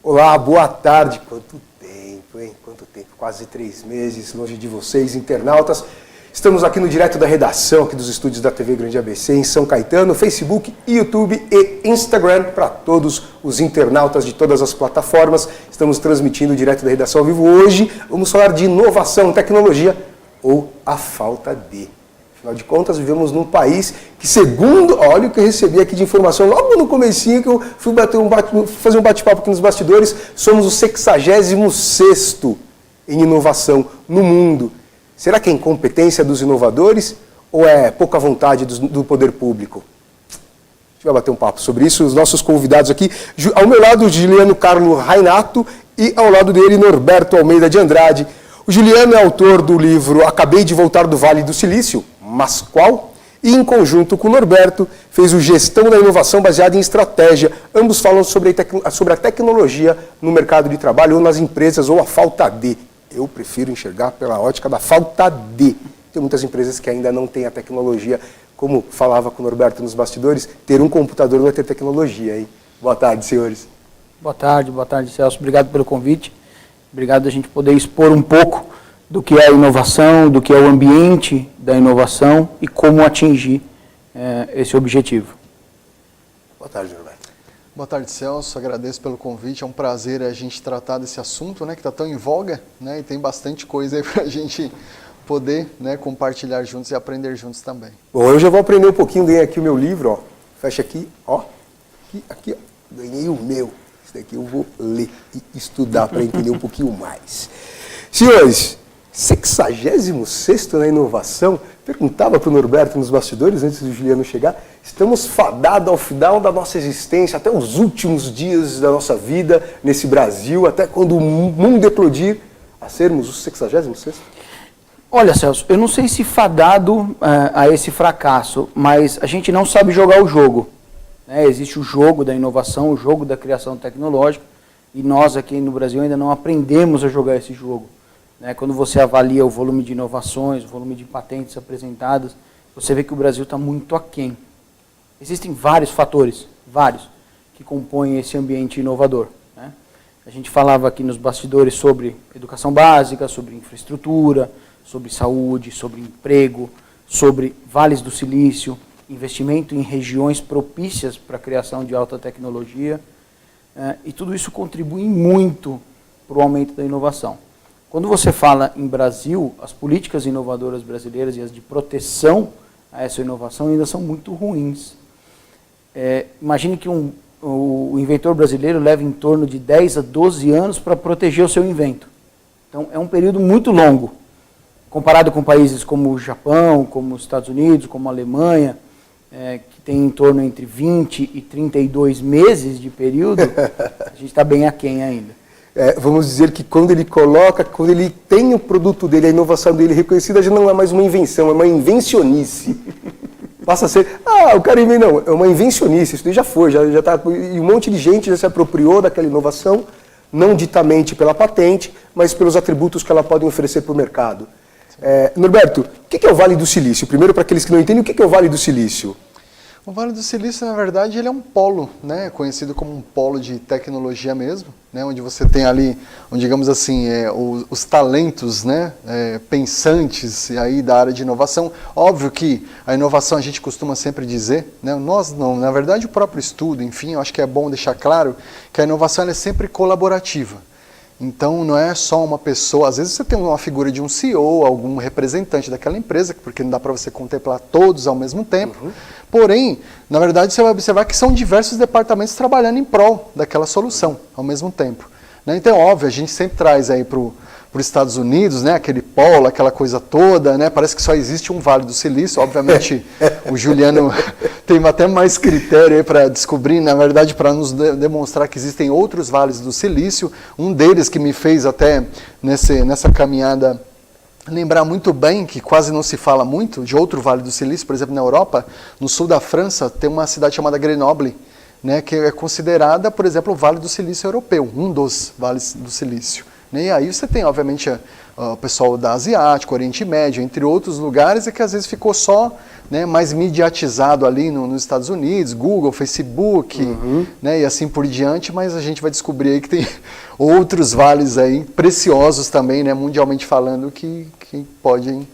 Olá, boa tarde. Quanto tempo, hein? Quanto tempo? Quase 3 meses longe de vocês, internautas. Estamos aqui no Direto da Redação, aqui dos estúdios da TV Grande ABC, em São Caetano, Facebook, YouTube e Instagram, para todos os internautas de todas as plataformas. Estamos transmitindo o Direto da Redação ao vivo. Hoje vamos falar de inovação, tecnologia ou a falta de. Afinal de contas, vivemos num país que, segundo, olha o que eu recebi aqui de informação logo no comecinho, que eu fui fazer um bate-papo aqui nos bastidores, somos o 66º em inovação no mundo. Será que é incompetência dos inovadores ou é pouca vontade do poder público? A gente vai bater um papo sobre isso. Os nossos convidados aqui, ao meu lado, o Juliano Carlo Rainato e ao lado dele, Norberto Almeida de Andrade. O Juliano é autor do livro Acabei de Voltar do Vale do Silício, mas qual? E, em conjunto com o Norberto, fez o Gestão da Inovação baseada em Estratégia. Ambos falam sobre a tecnologia no mercado de trabalho ou nas empresas, ou a falta de. Eu prefiro enxergar pela ótica da falta de. Tem muitas empresas que ainda não têm a tecnologia. Como falava com o Norberto nos bastidores, ter um computador não é ter tecnologia, hein? Boa tarde, senhores. Boa tarde, Celso. Obrigado pelo convite. Obrigado a gente poder expor um pouco do que é a inovação, do que é o ambiente da inovação e como atingir esse objetivo. Boa tarde, Norberto. Boa tarde, Celso. Agradeço pelo convite. É um prazer a gente tratar desse assunto, né, que está tão em voga, né, e tem bastante coisa aí para a gente poder, né, compartilhar juntos e aprender juntos também. Bom, eu já vou aprender um pouquinho. Ganhei aqui o meu livro, ó. Fecha aqui, ó. Aqui, ó. Ganhei o meu. Esse daqui eu vou ler e estudar para entender um pouquinho mais. Senhores, 66º na inovação. Perguntava para o Norberto nos bastidores, antes do Juliano chegar, estamos fadados ao final da nossa existência, até os últimos dias da nossa vida nesse Brasil, até quando o mundo eplodir, a sermos os 66º? Olha, Celso, eu não sei se fadado a esse fracasso, mas a gente não sabe jogar o jogo. Né? Existe o jogo da inovação, o jogo da criação tecnológica, e nós aqui no Brasil ainda não aprendemos a jogar esse jogo. Quando você avalia o volume de inovações, o volume de patentes apresentadas, você vê que o Brasil está muito aquém. Existem vários fatores, que compõem esse ambiente inovador. Né? A gente falava aqui nos bastidores sobre educação básica, sobre infraestrutura, sobre saúde, sobre emprego, sobre vales do silício, investimento em regiões propícias para a criação de alta tecnologia, e tudo isso contribui muito para o aumento da inovação. Quando você fala em Brasil, as políticas inovadoras brasileiras e as de proteção a essa inovação ainda são muito ruins. Imagine que o inventor brasileiro leva em torno de 10 a 12 anos para proteger o seu invento. Então, é um período muito longo. Comparado com países como o Japão, como os Estados Unidos, como a Alemanha, que tem em torno entre 20 e 32 meses de período, a gente está bem aquém ainda. Vamos dizer que quando ele tem o produto dele, a inovação dele reconhecida, já não é mais uma invenção, é uma invencionice. Passa a ser, o cara não, é uma invencionice, isso daí já foi, já tá, e um monte de gente já se apropriou daquela inovação, não ditamente pela patente, mas pelos atributos que ela pode oferecer para o mercado. Norberto, o que é o Vale do Silício? Primeiro, para aqueles que não entendem, o que é o Vale do Silício? O Vale do Silício, na verdade, ele é um polo, né, conhecido como um polo de tecnologia mesmo, né, onde você tem ali, digamos assim, os talentos, né, pensantes aí da área de inovação. Óbvio que a inovação a gente costuma sempre dizer, né, nós não, na verdade o próprio estudo, enfim, eu acho que é bom deixar claro que a inovação ela é sempre colaborativa. Então, não é só uma pessoa, às vezes você tem uma figura de um CEO, algum representante daquela empresa, porque não dá para você contemplar todos ao mesmo tempo. Uhum. Porém, na verdade, você vai observar que são diversos departamentos trabalhando em prol daquela solução ao mesmo tempo. Né? Então, óbvio, a gente sempre traz aí para os Estados Unidos, né, aquele polo, aquela coisa toda, né, parece que só existe um Vale do Silício. Obviamente, o Juliano tem até mais critério aí para descobrir, na verdade, para nos demonstrar que existem outros vales do silício. Um deles que me fez até nessa caminhada lembrar muito bem, que quase não se fala muito, de outro Vale do Silício, por exemplo, na Europa, no sul da França, tem uma cidade chamada Grenoble, né, que é considerada, por exemplo, o Vale do Silício europeu, um dos vales do silício. né? E aí você tem, obviamente, o pessoal da Asiático, Oriente Médio, entre outros lugares, e que às vezes ficou só, né, mais mediatizado ali nos Estados Unidos, Google, Facebook, né, e assim por diante, mas a gente vai descobrir aí que tem outros vales aí preciosos também, né, mundialmente falando, que podem...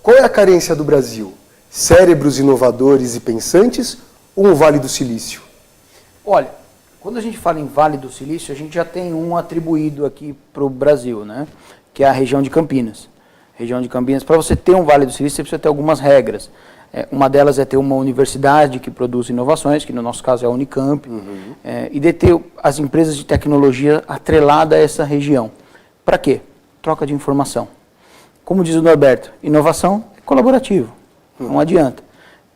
Qual é a carência do Brasil? Cérebros inovadores e pensantes ou um Vale do Silício? Olha, quando a gente fala em Vale do Silício, a gente já tem um atribuído aqui para o Brasil, né? Que é a região de Campinas. Região de Campinas, para você ter um Vale do Silício, você precisa ter algumas regras. Uma delas é ter uma universidade que produz inovações, que no nosso caso é a Unicamp, e de ter as empresas de tecnologia atreladas a essa região. Para quê? Troca de informação. Como diz o Norberto, inovação é colaborativo, não adianta.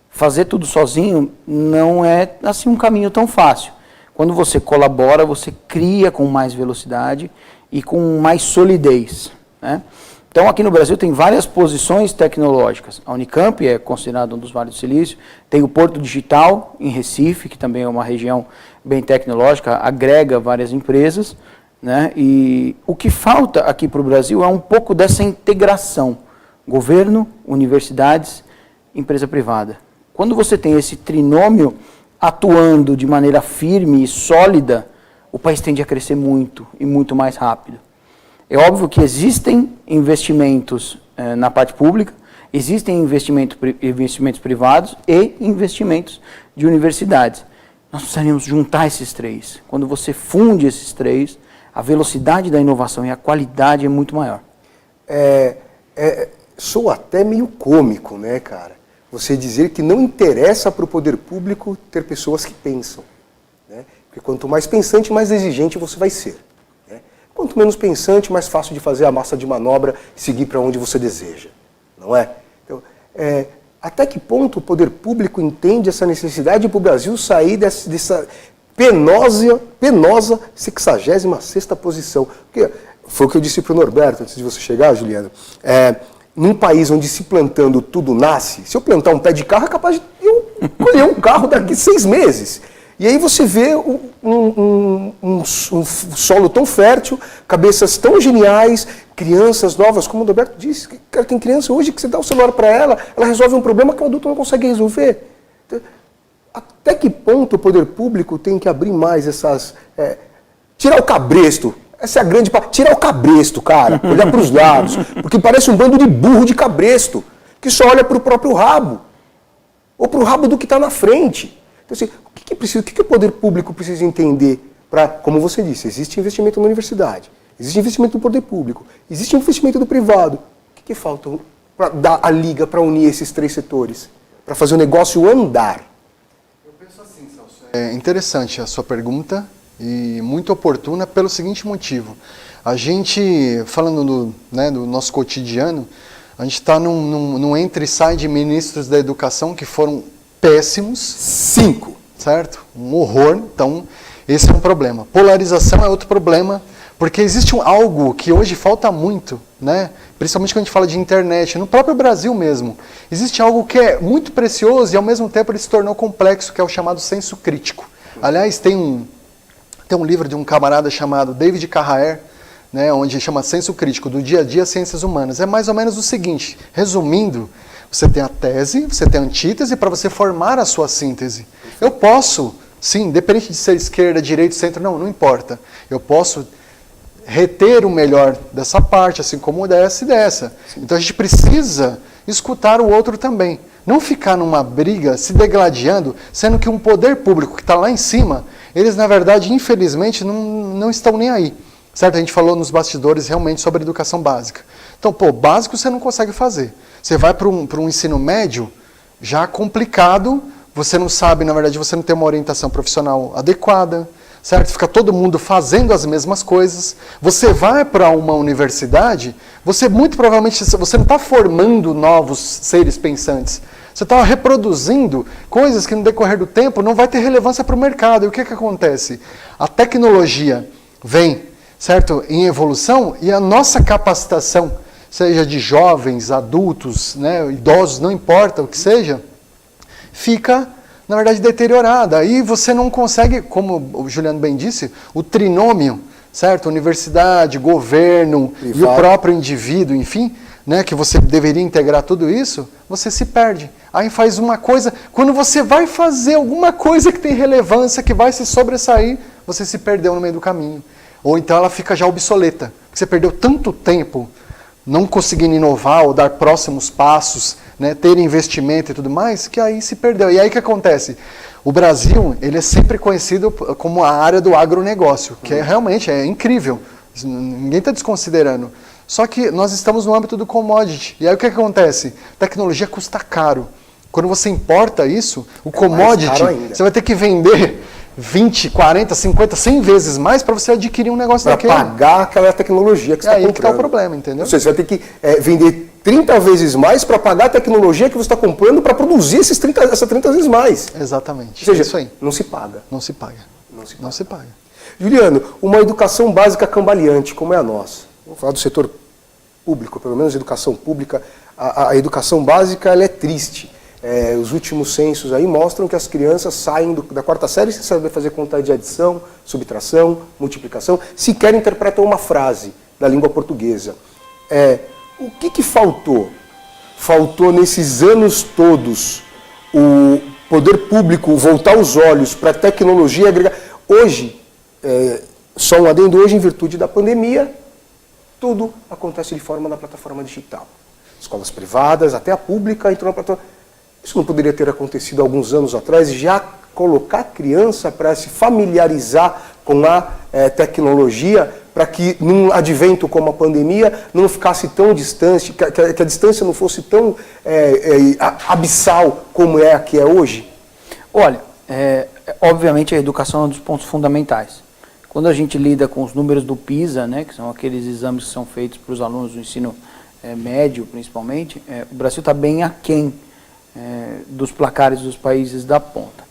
Fazer tudo sozinho não é assim um caminho tão fácil. Quando você colabora, você cria com mais velocidade e com mais solidez, né? Então, aqui no Brasil tem várias posições tecnológicas. A Unicamp é considerada um dos Vales do Silício. Tem o Porto Digital, em Recife, que também é uma região bem tecnológica, agrega várias empresas, né? E o que falta aqui para o Brasil é um pouco dessa integração. Governo, universidades, empresa privada. Quando você tem esse trinômio atuando de maneira firme e sólida, o país tende a crescer muito e muito mais rápido. É óbvio que existem investimentos na parte pública, existem investimentos privados e investimentos de universidades. Nós precisaríamos juntar esses três. Quando você funde esses três, a velocidade da inovação e a qualidade é muito maior. Sou até meio cômico, né, cara? Você dizer que não interessa para o poder público ter pessoas que pensam, né? Porque quanto mais pensante, mais exigente você vai ser. Quanto menos pensante, mais fácil de fazer a massa de manobra e seguir para onde você deseja, não é? Então, até que ponto o poder público entende essa necessidade para o Brasil sair dessa penosa 66ª posição? Porque foi o que eu disse para o Norberto antes de você chegar, Juliano. Num país onde se plantando tudo nasce, se eu plantar um pé de carro é capaz de eu colher um carro daqui 6 meses. E aí você vê um solo tão fértil, cabeças tão geniais, crianças novas, como o Roberto disse. Cara, tem criança hoje que você dá o celular para ela resolve um problema que o adulto não consegue resolver. Então, até que ponto o poder público tem que abrir mais essas... tirar o cabresto. Essa é a grande... Tirar o cabresto, cara. Olhar para os lados. Porque parece um bando de burro de cabresto, que só olha para o próprio rabo. Ou para o rabo do que está na frente. Então, assim, o que o poder público precisa entender para, como você disse, existe investimento na universidade, existe investimento do poder público, existe investimento do privado. O que falta para dar a liga para unir esses 3 setores? Para fazer o negócio andar? Eu penso assim, Celso. É interessante a sua pergunta e muito oportuna pelo seguinte motivo. A gente, falando do nosso cotidiano, a gente está num entra e sai de ministros da educação que foram péssimos. 5. Certo? Um horror. Então, esse é um problema. Polarização é outro problema, porque existe algo que hoje falta muito, né? Principalmente quando a gente fala de internet, no próprio Brasil mesmo. Existe algo que é muito precioso e, ao mesmo tempo, ele se tornou complexo, que é o chamado senso crítico. Aliás, tem um livro de um camarada chamado David Carraer, né, onde chama Senso Crítico, do Dia a Dia Ciências Humanas. É mais ou menos o seguinte, resumindo, você tem a tese, você tem a antítese para você formar a sua síntese. Eu posso, sim, independente de ser esquerda, direita, centro, não importa. Eu posso reter o melhor dessa parte, assim como dessa e dessa. Então a gente precisa escutar o outro também. Não ficar numa briga, se degladiando, sendo que um poder público que está lá em cima, eles na verdade, infelizmente, não estão nem aí. Certo? A gente falou nos bastidores realmente sobre educação básica. Então, básico você não consegue fazer. Você vai para um ensino médio, já complicado, você não sabe, na verdade, você não tem uma orientação profissional adequada, certo? Fica todo mundo fazendo as mesmas coisas. Você vai para uma universidade, você muito provavelmente, você não está formando novos seres pensantes. Você está reproduzindo coisas que no decorrer do tempo não vai ter relevância para o mercado. E o que acontece? A tecnologia vem, certo, em evolução e a nossa capacitação, seja de jovens, adultos, né, idosos, não importa o que seja, fica, na verdade, deteriorada. Aí você não consegue, como o Juliano bem disse, o trinômio, certo? Universidade, governo Privado. e o próprio indivíduo, enfim, né, que você deveria integrar tudo isso, você se perde. Aí faz uma coisa, quando você vai fazer alguma coisa que tem relevância, que vai se sobressair, você se perdeu no meio do caminho. Ou então ela fica já obsoleta. Você perdeu tanto tempo não conseguindo inovar ou dar próximos passos, né, ter investimento e tudo mais, que aí se perdeu. E aí o que acontece? O Brasil, ele é sempre conhecido como a área do agronegócio, que realmente é incrível. Ninguém está desconsiderando. Só que nós estamos no âmbito do commodity. E aí o que acontece? Tecnologia custa caro. Quando você importa isso, o commodity, você vai ter que vender 20, 40, 50, 100 vezes mais para você adquirir um negócio daquele. Para pagar aquela tecnologia que você está comprando. É aí que está o problema, entendeu? Ou seja, você vai ter que vender 30 vezes mais para pagar a tecnologia que você está comprando para produzir essas 30 vezes mais. Exatamente. Ou seja, isso aí. não se paga. Não se paga. Não se paga. Juliano, uma educação básica cambaleante, como é a nossa. Vamos falar do setor público, pelo menos educação pública. A educação básica ela é triste. Os últimos censos aí mostram que as crianças saem da quarta série sem saber fazer conta de adição, subtração, multiplicação, sequer interpretam uma frase da língua portuguesa. O que faltou? Faltou nesses anos todos o poder público voltar os olhos para a tecnologia agregar. Hoje, só um adendo, hoje em virtude da pandemia, tudo acontece de forma na plataforma digital. Escolas privadas, até a pública entrou na plataforma. Isso não poderia ter acontecido alguns anos atrás, já colocar a criança para se familiarizar com a tecnologia, para que num advento como a pandemia não ficasse tão distante, que a distância não fosse tão abissal como é a que é hoje? Olha, obviamente a educação é um dos pontos fundamentais. Quando a gente lida com os números do PISA, né, que são aqueles exames que são feitos para os alunos do ensino médio, principalmente, o Brasil está bem aquém dos placares dos países da ponta.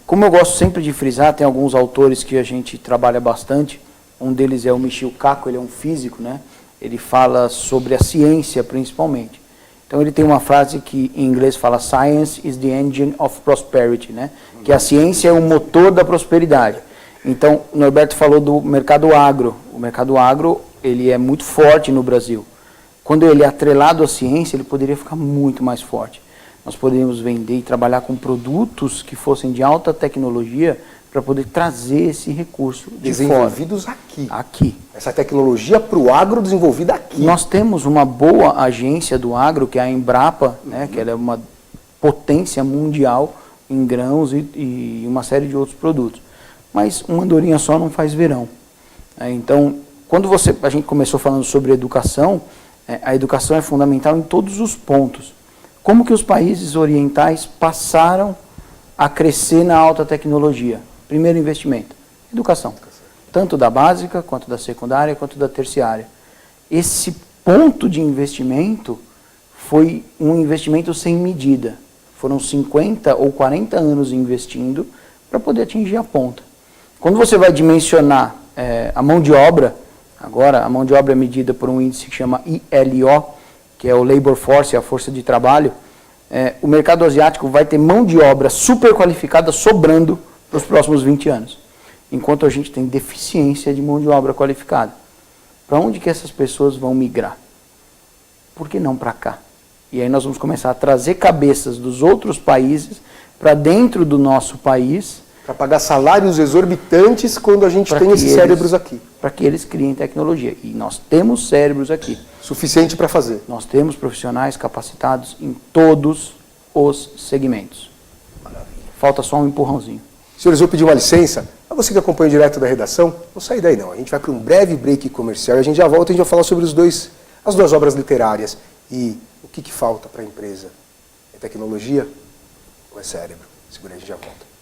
Como eu gosto sempre de frisar, tem alguns autores que a gente trabalha bastante, um deles é o Michio Kaku, ele é um físico, né? Ele fala sobre a ciência principalmente. Então ele tem uma frase que em inglês fala "Science is the engine of prosperity", né? Que a ciência é o motor da prosperidade. Então o Norberto falou do mercado agro. O mercado agro ele é muito forte no Brasil. Quando ele é atrelado à ciência, ele poderia ficar muito mais forte. Nós poderíamos vender e trabalhar com produtos que fossem de alta tecnologia para poder trazer esse recurso de desenvolvidos fora. Aqui. Essa tecnologia para o agro desenvolvida aqui. Nós temos uma boa agência do agro, que é a Embrapa, né, que ela é uma potência mundial em grãos e uma série de outros produtos. Mas uma andorinha só não faz verão. Então, quando a gente começou falando sobre educação, a educação é fundamental em todos os pontos. Como que os países orientais passaram a crescer na alta tecnologia? Primeiro investimento, educação. Tanto da básica, quanto da secundária, quanto da terciária. Esse ponto de investimento foi um investimento sem medida. Foram 50 ou 40 anos investindo para poder atingir a ponta. Quando você vai dimensionar a mão de obra, agora a mão de obra é medida por um índice que chama ILO, que é o Labor Force, a força de trabalho, o mercado asiático vai ter mão de obra super qualificada sobrando para os próximos 20 anos. Enquanto a gente tem deficiência de mão de obra qualificada. Para onde que essas pessoas vão migrar? Por que não para cá? E aí nós vamos começar a trazer cabeças dos outros países para dentro do nosso país. Para pagar salários exorbitantes quando a gente tem esses cérebros aqui. Para que eles criem tecnologia. E nós temos cérebros aqui. Suficiente para fazer. Nós temos profissionais capacitados em todos os segmentos. Maravilha. Falta só um empurrãozinho. Senhores, eu vou pedir uma licença. A você que acompanha direto da redação, não sai daí não. A gente vai para um breve break comercial e a gente já volta e a gente vai falar sobre as duas obras literárias. E o que falta para a empresa? É tecnologia ou é cérebro? Segura aí, a gente já volta.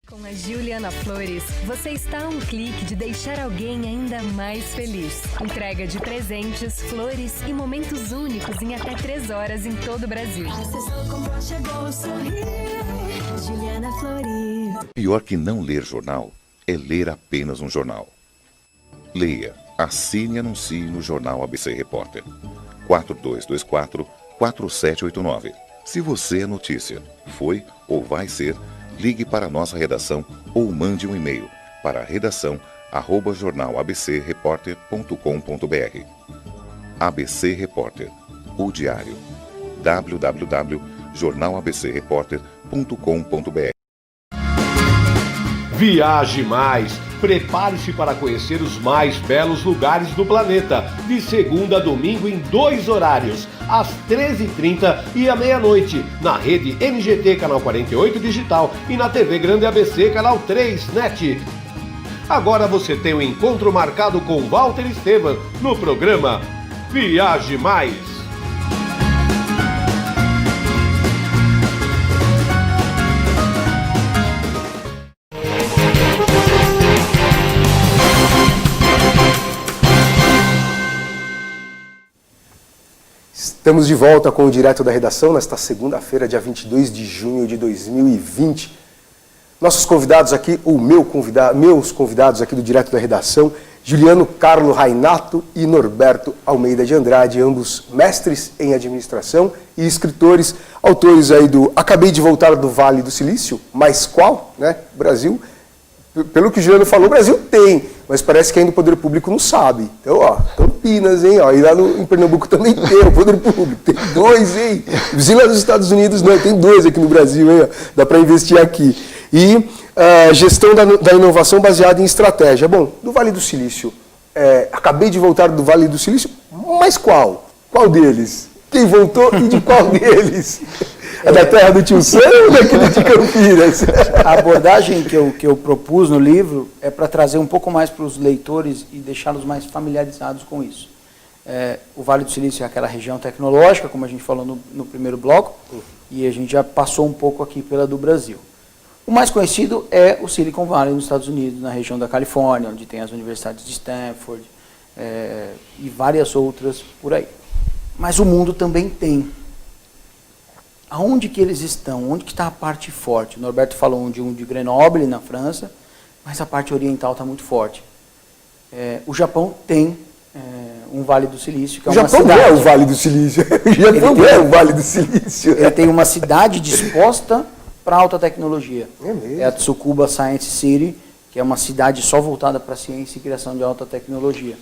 Com a Juliana Flores, você está a um clique de deixar alguém ainda mais feliz. Entrega de presentes, flores e momentos únicos em até 3 horas em todo o Brasil. Juliana Flores. Pior que não ler jornal é ler apenas um jornal. Leia, assine e anuncie no Jornal ABC Repórter. 4224-4789. Se você é notícia, foi ou vai ser, ligue para a nossa redação ou mande um e-mail para redação@jornalabcreporter.com.br. ABC Repórter, o diário. www.jornalabcreporter.com.br. Viaje mais! Prepare-se para conhecer os mais belos lugares do planeta, de segunda a domingo em 2 horários, às 13h30 e à meia-noite, na rede NGT Canal 48 Digital e na TV Grande ABC Canal 3 NET. Agora você tem um encontro marcado com Walter Esteban no programa Viaje Mais. Estamos de volta com o Direto da Redação, nesta segunda-feira, dia 22 de junho de 2020. Nossos convidados aqui, meus convidados aqui do Direto da Redação, Juliano Carlo Rainato e Norberto Almeida de Andrade, ambos mestres em administração e escritores, autores aí do Acabei de Voltar do Vale do Silício, mas qual, né? Brasil, pelo que o Juliano falou, o Brasil tem, mas parece que ainda o poder público não sabe. Então, ó, Campinas, hein, ó, e lá em Pernambuco também tem o poder público, tem 2, hein, vizinho lá dos Estados Unidos não, tem 2 aqui no Brasil, hein, ó, dá para investir aqui. E gestão da inovação baseada em estratégia. Bom, do Vale do Silício, acabei de voltar do Vale do Silício, mas qual? Qual deles? Quem voltou e de qual deles? É da terra do Tio Sam ou daquele de Campinas? A abordagem que eu propus no livro é para trazer um pouco mais para os leitores e deixá-los mais familiarizados com isso. O Vale do Silício é aquela região tecnológica, como a gente falou no primeiro bloco, e a gente já passou um pouco aqui pela do Brasil. O mais conhecido é o Silicon Valley nos Estados Unidos, na região da Califórnia, onde tem as universidades de Stanford e várias outras por aí. Mas o mundo também tem. Aonde que eles estão? Onde que está a parte forte? O Norberto falou de Grenoble, na França, mas a parte oriental está muito forte. O Japão tem um Vale do Silício, que é uma cidade. O Japão é o Vale do Silício. O Japão é o Vale do Silício. Ele tem uma cidade disposta para alta tecnologia. É mesmo? É a Tsukuba Science City, que é uma cidade só voltada para ciência e criação de alta tecnologia.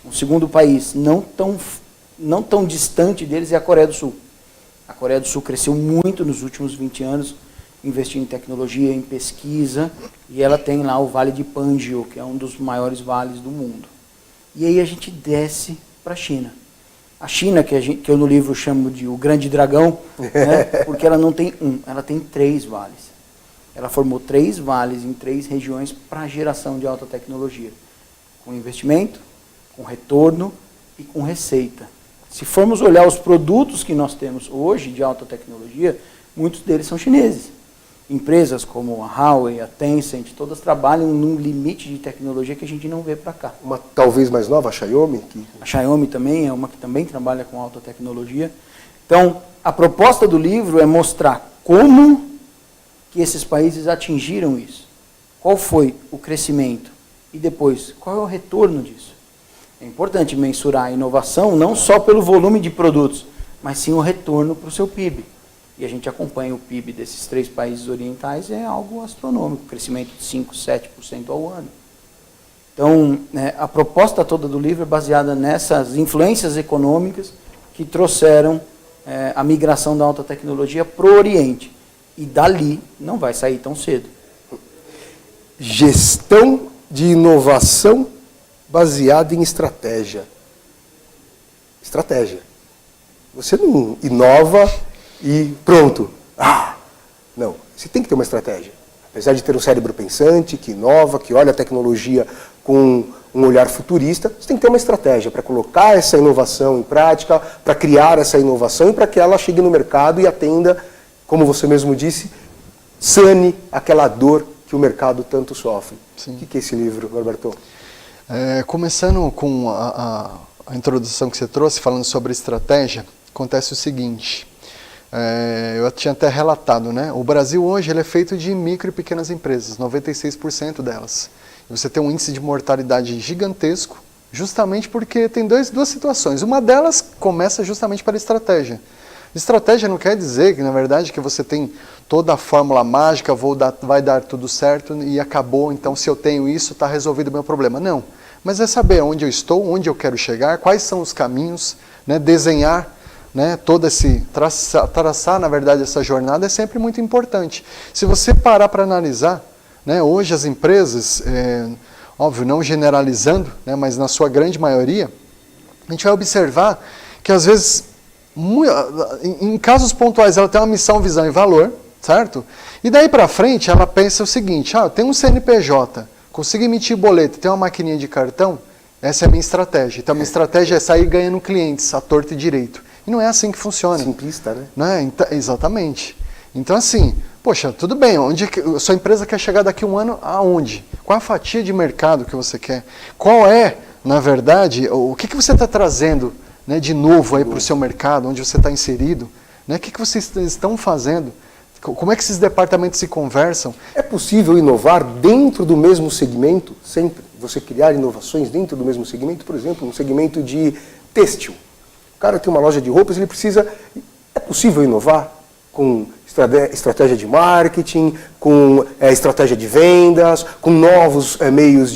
Um segundo país não tão distante deles é a Coreia do Sul. A Coreia do Sul cresceu muito nos últimos 20 anos, investindo em tecnologia, em pesquisa, e ela tem lá o Vale de Panjio, que é um dos maiores vales do mundo. E aí a gente desce para a China. A China, que eu no livro chamo de o grande dragão, né, porque ela não tem ela tem 3 vales. Ela formou 3 vales em 3 regiões para geração de alta tecnologia, com investimento, com retorno e com receita. Se formos olhar os produtos que nós temos hoje de alta tecnologia, muitos deles são chineses. Empresas como a Huawei, a Tencent, todas trabalham num limite de tecnologia que a gente não vê para cá. Uma talvez mais nova, a Xiaomi? A Xiaomi também é uma que também trabalha com alta tecnologia. Então, a proposta do livro é mostrar como que esses países atingiram isso. Qual foi o crescimento? E depois, qual é o retorno disso? É importante mensurar a inovação não só pelo volume de produtos, mas sim o retorno para o seu PIB. E a gente acompanha o PIB desses 3 países orientais, é algo astronômico, crescimento de 5%, 7% ao ano. Então, a proposta toda do livro é baseada nessas influências econômicas que trouxeram a migração da alta tecnologia para o Oriente. E dali não vai sair tão cedo. Gestão de inovação baseada em estratégia. Estratégia. Você não inova e pronto. Não, você tem que ter uma estratégia. Apesar de ter um cérebro pensante, que inova, que olha a tecnologia com um olhar futurista, você tem que ter uma estratégia para colocar essa inovação em prática, para criar essa inovação e para que ela chegue no mercado e atenda, como você mesmo disse, sane aquela dor que o mercado tanto sofre. Sim. O que é esse livro, Norberto? Começando com a introdução que você trouxe, falando sobre estratégia, acontece o seguinte, eu tinha até relatado, né? O Brasil hoje ele é feito de micro e pequenas empresas, 96% delas. E você tem um índice de mortalidade gigantesco, justamente porque tem duas situações. Uma delas começa justamente pela estratégia. Estratégia não quer dizer que, na verdade, que você tem toda a fórmula mágica, vai dar tudo certo e acabou, então se eu tenho isso, está resolvido o meu problema. Não, mas é saber onde eu estou, onde eu quero chegar, quais são os caminhos, né, desenhar, né, todo esse, traçar, na verdade, essa jornada é sempre muito importante. Se você parar para analisar, né, hoje as empresas, óbvio, não generalizando, né, mas na sua grande maioria, a gente vai observar que às vezes, em casos pontuais, ela tem uma missão, visão e valor, certo? E daí para frente ela pensa o seguinte, eu tenho um CNPJ, consigo emitir boleto, tenho uma maquininha de cartão, essa é a minha estratégia. Então a minha estratégia é sair ganhando clientes, à torta e direito. E não é assim que funciona. Simplista, né? Não é? Então, exatamente. Então assim, poxa, tudo bem, sua empresa quer chegar daqui a um ano aonde? Qual a fatia de mercado que você quer? Qual é, na verdade, o que você está trazendo, né, de novo aí para o seu mercado, onde você está inserido? Né? O que vocês estão fazendo? Como é que esses departamentos se conversam? É possível inovar dentro do mesmo segmento, sempre? Você criar inovações dentro do mesmo segmento? Por exemplo, um segmento de têxtil. O cara tem uma loja de roupas, ele precisa... É possível inovar com estratégia de marketing, com estratégia de vendas, com novos meios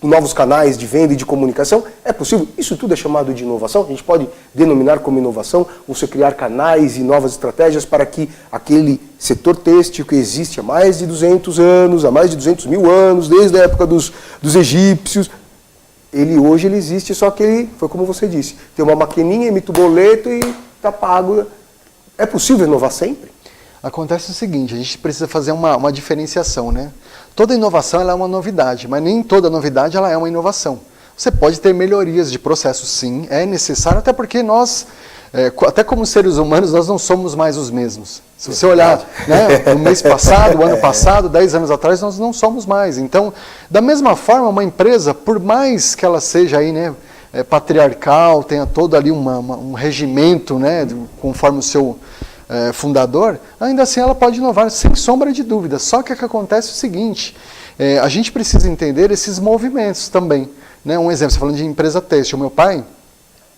novos canais de venda e de comunicação? É possível? Isso tudo é chamado de inovação? A gente pode denominar como inovação você criar canais e novas estratégias para que aquele setor têxtil que existe há mais de 200 anos, há mais de 200 mil anos, desde a época dos egípcios, hoje ele existe, só que ele, foi como você disse, tem uma maquininha, emite o boleto e está pago. É possível inovar sempre? Acontece o seguinte, a gente precisa fazer uma diferenciação, né? Toda inovação ela é uma novidade, mas nem toda novidade ela é uma inovação. Você pode ter melhorias de processo, sim, é necessário, até porque nós, até como seres humanos, nós não somos mais os mesmos. Se você olhar, né, no mês passado, o ano passado, 10 anos atrás, nós não somos mais. Então, da mesma forma, uma empresa, por mais que ela seja aí, né, patriarcal, tenha todo ali um regimento, né, conforme o seu fundador, ainda assim ela pode inovar sem sombra de dúvida. Só que o que acontece é o seguinte, a gente precisa entender esses movimentos também. Né? Um exemplo, você falando de empresa têxtil, o meu pai,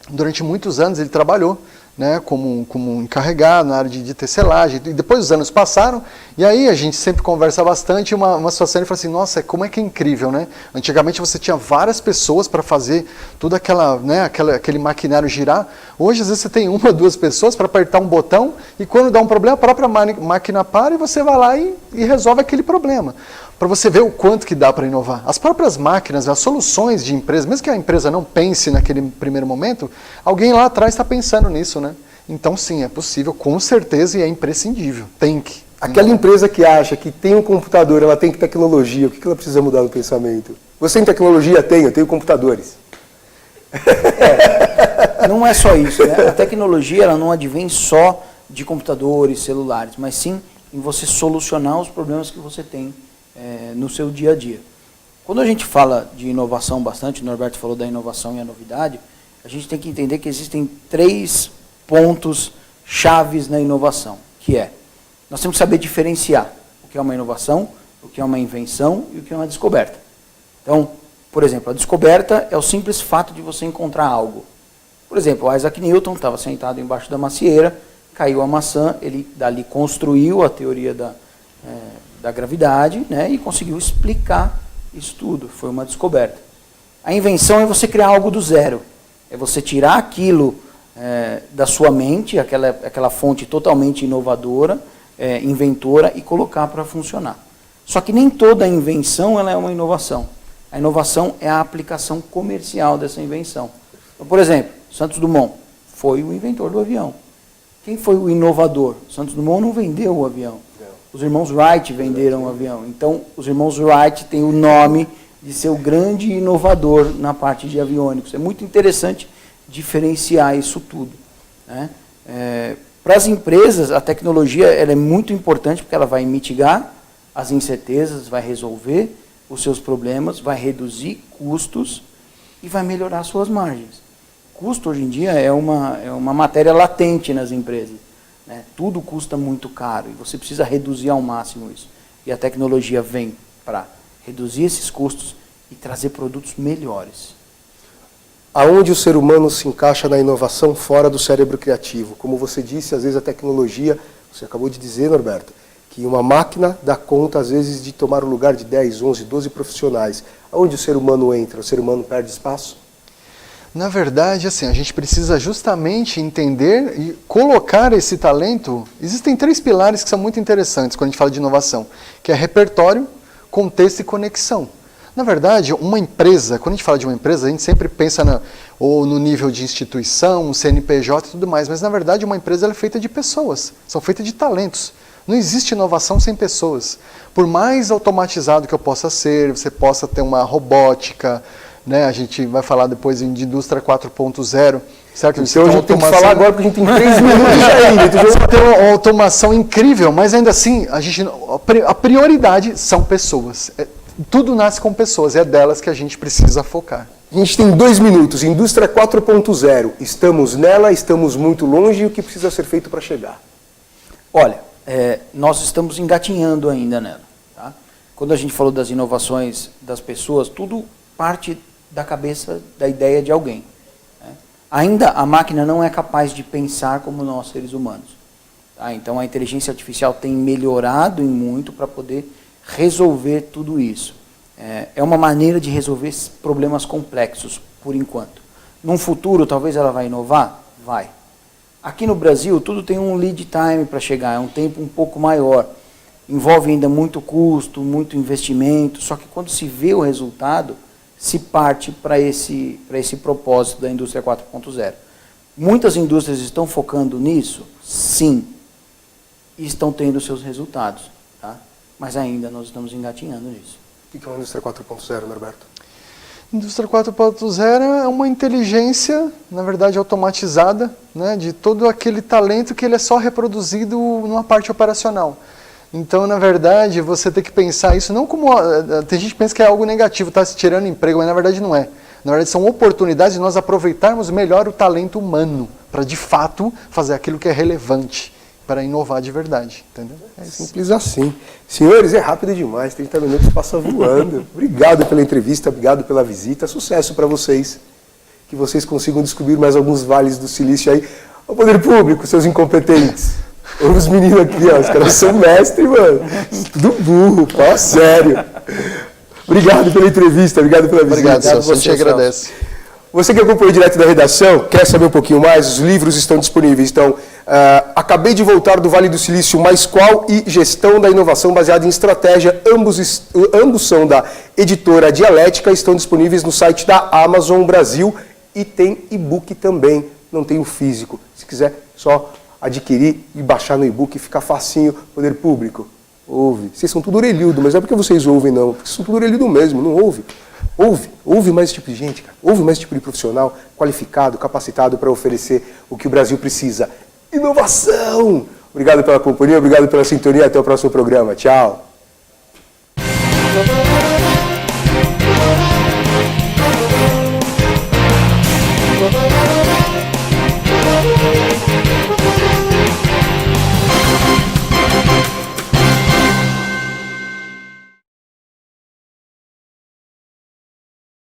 durante muitos anos ele trabalhou, né, como encarregado na área de tecelagem, e depois os anos passaram, e aí a gente sempre conversa bastante, uma situação, ele falou assim, nossa, como é que é incrível, né? Antigamente você tinha várias pessoas para fazer tudo aquele maquinário girar, hoje às vezes você tem uma, duas pessoas para apertar um botão, e quando dá um problema, a própria máquina para e você vai lá e resolve aquele problema. Para você ver o quanto que dá para inovar. As próprias máquinas, as soluções de empresa, mesmo que a empresa não pense naquele primeiro momento, alguém lá atrás está pensando nisso, né? Então sim, é possível, com certeza, e é imprescindível, tem que. Aquela empresa que acha que tem um computador, ela tem tecnologia, o que ela precisa mudar no pensamento? Você tem tecnologia? Eu tenho computadores. Não é só isso, né? A tecnologia ela não advém só de computadores, celulares, mas sim em você solucionar os problemas que você tem no seu dia a dia. Quando a gente fala de inovação bastante, o Norberto falou da inovação e a novidade, a gente tem que entender que existem 3 pontos chaves na inovação, que nós temos que saber diferenciar o que é uma inovação, o que é uma invenção e o que é uma descoberta. Então, por exemplo, a descoberta é o simples fato de você encontrar algo. Por exemplo, o Isaac Newton estava sentado embaixo da macieira, caiu a maçã, ele dali construiu a teoria da gravidade, né, e conseguiu explicar isso tudo. Foi uma descoberta. A invenção é você criar algo do zero. É você tirar aquilo da sua mente, aquela fonte totalmente inovadora, inventora, e colocar para funcionar. Só que nem toda invenção ela é uma inovação. A inovação é a aplicação comercial dessa invenção. Então, por exemplo, Santos Dumont foi o inventor do avião. Quem foi o inovador? Santos Dumont não vendeu o avião. Os irmãos Wright venderam o avião. Então, os irmãos Wright têm o nome de ser o grande inovador na parte de aviônicos. É muito interessante diferenciar isso tudo, né? Para as empresas, a tecnologia ela é muito importante porque ela vai mitigar as incertezas, vai resolver os seus problemas, vai reduzir custos e vai melhorar suas margens. Custo, hoje em dia, é uma matéria latente nas empresas. Né? Tudo custa muito caro e você precisa reduzir ao máximo isso. E a tecnologia vem para reduzir esses custos e trazer produtos melhores. aonde o ser humano se encaixa na inovação fora do cérebro criativo? Como você disse, às vezes a tecnologia, você acabou de dizer, Norberto, que uma máquina dá conta, às vezes, de tomar o lugar de 10, 11, 12 profissionais. Aonde o ser humano entra? O ser humano perde espaço? Na verdade, assim, a gente precisa justamente entender e colocar esse talento. Existem 3 pilares que são muito interessantes quando a gente fala de inovação, que é repertório, contexto e conexão. Na verdade, uma empresa, quando a gente fala de uma empresa, a gente sempre pensa ou no nível de instituição, CNPJ e tudo mais, mas na verdade uma empresa ela é feita de pessoas, são feitas de talentos. Não existe inovação sem pessoas. Por mais automatizado que eu possa ser, você possa ter uma robótica, né? A gente vai falar depois de indústria 4.0, certo? Então a gente tem que falar agora porque a gente tem 3 minutos ainda. Então você tem uma automação incrível, mas ainda assim a prioridade são pessoas. Tudo nasce com pessoas, é delas que a gente precisa focar. A gente tem 2 minutos, indústria 4.0. Estamos nela, estamos muito longe e o que precisa ser feito para chegar? Olha, nós estamos engatinhando ainda nela. Tá? Quando a gente falou das inovações das pessoas, tudo parte da cabeça, da ideia de alguém. Né? Ainda a máquina não é capaz de pensar como nós, seres humanos. Tá? Então a inteligência artificial tem melhorado em muito para poder resolver tudo isso. É uma maneira de resolver problemas complexos, por enquanto. Num futuro, talvez ela vai inovar? Vai. Aqui no Brasil, tudo tem um lead time para chegar, é um tempo um pouco maior. Envolve ainda muito custo, muito investimento, só que quando se vê o resultado, se parte para esse propósito da indústria 4.0. Muitas indústrias estão focando nisso? Sim. E estão tendo seus resultados. Tá? Mas ainda nós estamos engatinhando nisso. O que é uma indústria 4.0, Norberto? Indústria 4.0 é uma inteligência, na verdade, automatizada, né, de todo aquele talento que ele é só reproduzido numa parte operacional. Então, na verdade, você tem que pensar isso não como... Tem gente que pensa que é algo negativo, está se tirando emprego, mas na verdade não é. Na verdade, são oportunidades de nós aproveitarmos melhor o talento humano para, de fato, fazer aquilo que é relevante, para inovar de verdade, entendeu? É simples assim. Senhores, é rápido demais, 30 minutos passa voando. Obrigado pela entrevista, obrigado pela visita, sucesso para vocês. Que vocês consigam descobrir mais alguns vales do silício aí. O poder público, seus incompetentes. Os meninos aqui, ó, os caras são mestres, mano. Tudo burro, fala sério. Obrigado pela entrevista, obrigado pela visita. Obrigado, Celso, a gente agradece. Você que acompanhou direto da redação, quer saber um pouquinho mais? Os livros estão disponíveis. Então, acabei de voltar do Vale do Silício, mais qual e Gestão da Inovação baseada em Estratégia. Ambos são da editora Dialética, estão disponíveis no site da Amazon Brasil e tem e-book também, não tem o físico. Se quiser, só adquirir e baixar no e-book, fica facinho. Poder público, ouve. Vocês são tudo orelhudo, mas não é porque vocês ouvem não, porque vocês são tudo orelhudo mesmo, não ouve. Ouve mais esse tipo de gente, cara. Ouve mais esse tipo de profissional qualificado, capacitado para oferecer o que o Brasil precisa. Inovação! Obrigado pela companhia, obrigado pela sintonia. Até o próximo programa. Tchau! Thank you.